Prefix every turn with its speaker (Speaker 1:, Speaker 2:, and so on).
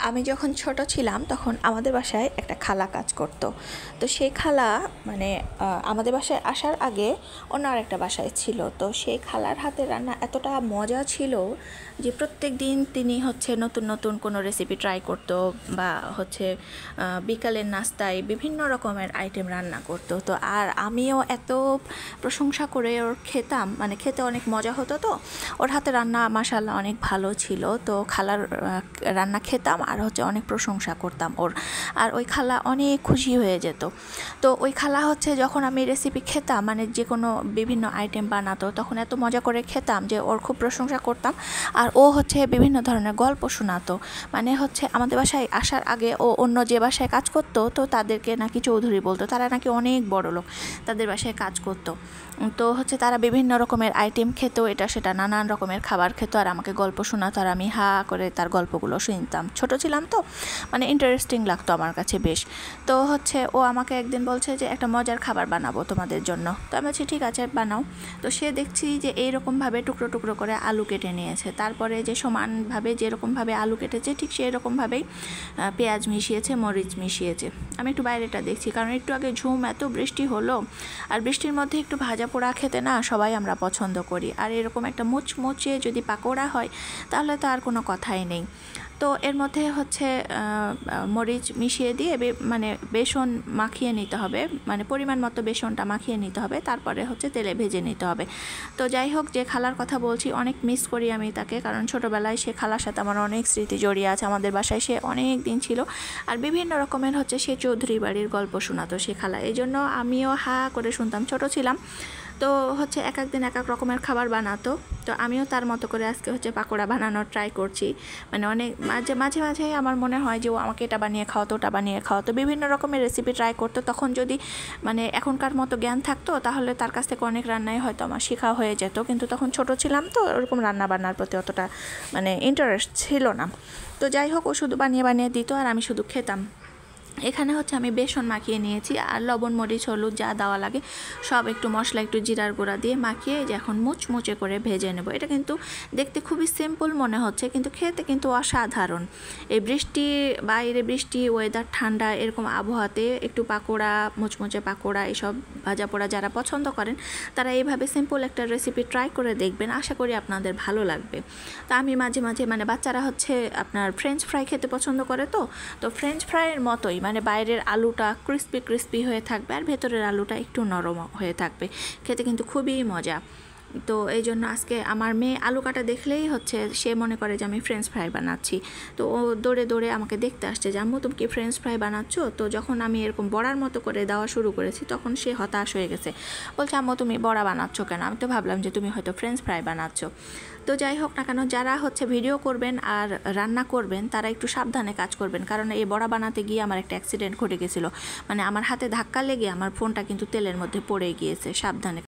Speaker 1: আমি যখন ছোট ছিলাম তখন আমাদের বাসায় একটা খালা কাজ করতো। তো সেই খালা মানে আমাদের বাসায় আসার আগে অন্য আরেকটা বাসায় ছিল। তো সেই খালার হাতের রান্না এতটা মজা ছিল যে প্রত্যেক দিন তিনি হচ্ছে নতুন নতুন কোনো রেসিপি ট্রাই করতো বা হচ্ছে বিকালের নাস্তায় বিভিন্ন রকমের আইটেম রান্না করতো। তো আর আমিও এত প্রশংসা করে ওর খেতাম, মানে খেতে অনেক মজা হতো। তো ওর হাতে রান্না মাশাআল্লাহ অনেক ভালো ছিল। তো খালার রান্না খেতাম আর হচ্ছে অনেক প্রশংসা করতাম ওর। আর ওই খালা অনেক খুশি হয়ে যেত। তো ওই খালা হচ্ছে যখন আমি রেসিপি খেতাম, মানে যে কোনো বিভিন্ন আইটেম বানাতো, তখন এত মজা করে খেতাম যে ওর খুব প্রশংসা করতাম। আর ও হচ্ছে বিভিন্ন ধরনের গল্প শোনাতো। মানে হচ্ছে আমাদের বাসায় আসার আগে ও অন্য যে বাসায় কাজ করতো, তো তাদেরকে নাকি চৌধুরী বলতো, তারা নাকি অনেক বড় লোক, তাদের বাসায় কাজ করতো। তো হচ্ছে তারা বিভিন্ন রকমের আইটেম খেত, এটা সেটা নানান রকমের খাবার খেত আর আমাকে গল্প শোনাতো। আর আমি হা করে তার গল্পগুলো শুনতাম। ছোট ছিলাম তো, মানে ইন্টারেস্টিং লাগতো আমার কাছে বেশ। তো হচ্ছে ও আমাকে একদিন বলছে যে একটা মজার খাবার বানাবো তোমাদের জন্য। তো আমি বলছি ঠিক আছে বানাও। তো সে দেখছি যে এইরকমভাবে টুকরো টুকরো করে আলু কেটে নিয়েছে, তারপরে যে সমানভাবে যেরকমভাবে আলু কেটেছে ঠিক সেই রকমভাবেই পেঁয়াজ মিশিয়েছে, মরিচ মিশিয়েছে। আমি একটু বাইরেটা দেখছি, কারণ একটু আগে ঝুম এত বৃষ্টি হলো, আর বৃষ্টির মধ্যে একটু ভাজা পোড়া খেতে না সবাই আমরা পছন্দ করি। আর এরকম একটা মুচমুচে যদি পাকোড়া হয় তাহলে তো আর কোনো কথাই নেই। তো এর মধ্যে হচ্ছে মরিচ মিশিয়ে দিয়ে মানে বেসন মাখিয়ে নিতে হবে, মানে পরিমাণ মতো বেসনটা মাখিয়ে নিতে হবে, তারপরে হচ্ছে তেলে ভেজে নিতে হবে। তো যাই হোক, যে খালার কথা বলছি অনেক মিস করি আমি তাকে, কারণ ছোটোবেলায় সে খালার সাথে আমার অনেক স্মৃতি জড়িয়ে আছে। আমাদের বাসায় সে অনেক দিন ছিল আর বিভিন্ন রকমের হচ্ছে সে চৌধুরী বাড়ির গল্প শোনাতো সে খালা। এই জন্য আমিও হা করে শুনতাম, ছোট ছিলাম তো। হচ্ছে এক এক দিন এক এক রকমের খাবার বানাতো। তো আমিও তার মতো করে আজকে হচ্ছে পাকোড়া বানানোর ট্রাই করছি। মানে অনেক মাঝে মাঝে মাঝে আমার মনে হয় যে ও আমাকে এটা বানিয়ে খাওয়াতো, ওটা বানিয়ে খাওয়াতো, বিভিন্ন রকমের রেসিপি ট্রাই করতো। তখন যদি মানে এখনকার মতো জ্ঞান থাকতো তাহলে তার কাছ থেকে অনেক রান্নাই হয়তো আমার শেখা হয়ে যেত। কিন্তু তখন ছোট ছিলাম তো, ওরকম রান্না বান্নার প্রতি অতটা মানে ইন্টারেস্ট ছিল না। তো যাই হোক, ও শুধু বানিয়ে বানিয়ে দিত আর আমি শুধু খেতাম। এখানে হচ্ছে আমি বেসন মাখিয়ে নিয়েছি আর লবণ মরিচ হলুদ যা দেওয়া লাগে সব, একটু মশলা একটু জিরার গুঁড়া দিয়ে মাখিয়ে যে এখন মুচমুচে করে ভেজে নেব। এটা কিন্তু দেখতে খুবই সিম্পল মনে হচ্ছে, কিন্তু খেতে কিন্তু অসাধারণ। এই বৃষ্টি, বাইরে বৃষ্টি, ওয়েদার ঠান্ডা, এরকম আবহাওয়াতে একটু পাকোড়া, মুচমুচে পাকোড়া, এসব ভাজা পোড়া যারা পছন্দ করেন তারা এইভাবে সিম্পল একটা রেসিপি ট্রাই করে দেখবেন, আশা করি আপনাদের ভালো লাগবে। তা আমি মাঝে মাঝে, মানে বাচ্চারা হচ্ছে আপনার ফ্রেঞ্চ ফ্রাই খেতে পছন্দ করে, তো ফ্রেঞ্চ ফ্রাইয়ের মতোই মানে বাইরের আলুটা ক্রিস্পি ক্রিস্পি হয়ে থাকবে আর ভেতরের আলুটা একটু নরম হয়ে থাকবে, খেতে কিন্তু খুবই মজা। তো এই জন্য আজকে আমার মেয়ে আলু কাটা দেখলেই হচ্ছে সে মনে করে যে আমি ফ্রেঞ্চ ফ্রাই বানাচ্ছি। তো ও দৌড়ে দৌড়ে আমাকে দেখতে আসছে যে আম্মু তুমি কি ফ্রেঞ্চ ফ্রাই বানাচ্ছ। তো যখন আমি এরকম বড়ার মতো করে দেওয়া শুরু করেছি তখন সে হতাশ হয়ে গেছে, বলছে আম্মু তুমি বড়া বানাচ্ছ কেন। আমি তো ভাবলাম যে তুমি হয়তো ফ্রেঞ্চ ফ্রাই বানাচ্ছ। তো যাই হোক না কেন, যারা হচ্ছে ভিডিও করবেন আর রান্না করবেন তারা একটু সাবধানে কাজ করবেন, কারণ এই বড়া বানাতে গিয়ে আমার একটা অ্যাক্সিডেন্ট ঘটে গেছিলো। মানে আমার হাতে ধাক্কা লেগে আমার ফোনটা কিন্তু তেলের মধ্যে পড়ে গিয়েছে। সাবধানে